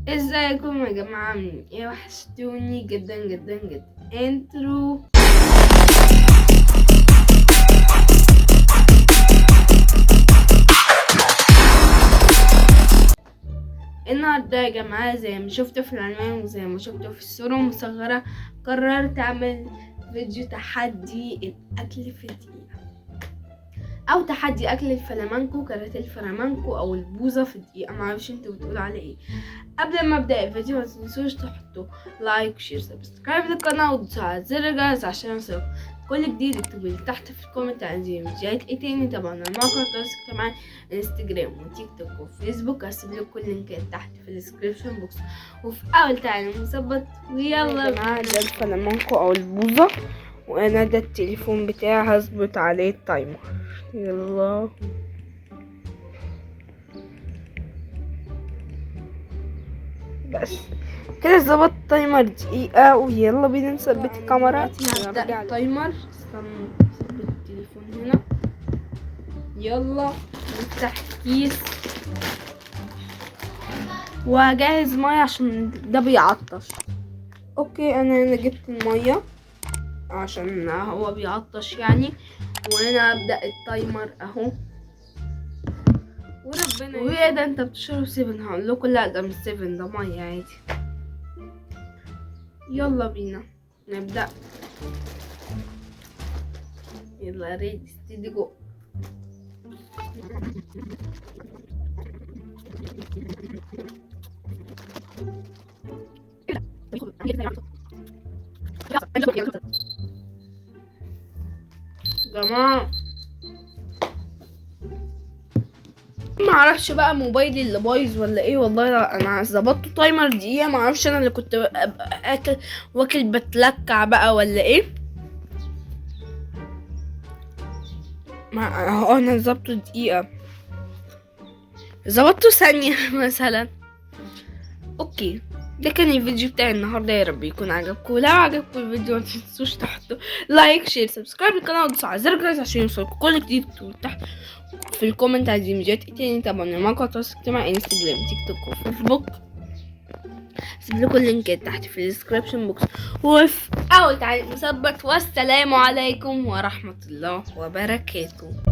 ازيكم يا جماعة؟ عاملين ايه؟ وحشتوني جدا جدا جدا. انترو. النهارده يا جماعة زي ما شفتوا في العنوان وزي ما شفتوا في الصورة المصغرة، قررت اعمل فيديو تحدي الاكل في دقيقة، او تحدي اكل الفلامنكو، كرات الفلامنكو او البوظة في دقيقة، معرفش انتوا بتقولوا على ايه. قبل ما ابدا الفيديو ما تنسوش تحطوا لايك شير سبسكرايب للقناه وتدوسوا على زر الجرس عشان يوصلكم كل جديد. اكتبوا لي تحت في الكومنت عايزين فيديوهات ايه تاني. طبعا الموقع التواصل الاجتماعي انستجرام وتيك توك وفيسبوك، هسيب لكم كل اللينكات تحت في الديسكريبشن بوكس وفي اول تعليق مثبت. ويلا يا جماعه، ده الفلامنكو او البوظه، وانا ده التليفون بتاعي هظبط عليه التايمر. يلا بس كده ظبط التايمر دقيقة، ويلا بينا نثبت الكاميرا. هبدأ التايمر. استنى نثبت التليفون هنا. يلا نفتح الكيس وهجهز مية عشان ده بيعطش. اوكي، انا هنا جبت المية عشان هو بيعطش يعني. وانا هبدأ التايمر اهو. وربنا ويا ده انت بتشرب 7؟ هقول لكم لا، ده مش 7، ده مية عادي. يلا بينا نبدأ. يلا ريدي ستيدي جو. جماعة ما اعرفش بقى موبايلي اللي بايظ ولا ايه، والله لا انا ظبطت تايمر دقيقة، ما اعرفش انا اللي كنت اكل واكل بتلكع بقى ولا ايه. ما هو انا ظبطته دقيقة، ظبطته ثانية مثلا. اوكي، ده كان الفيديو بتاعي النهارده، يا رب يكون عجبكم. لو عجبكم الفيديو ما تنسوش تحطوا لايك شير سبسكرايب للقناه وتدوسوا على زر الجرس عشان يوصلكم كل جديد. تحت في الكومنت عايزين فيديوهات ايه تاني. طبعا الموقع التواصل الاجتماعي انستجرام تيك توك وفيسبوك، هسيب لكم اللينكات تحت في الديسكريبشن بوكس وفي اول تعليق مثبت. والسلام عليكم ورحمه الله وبركاته.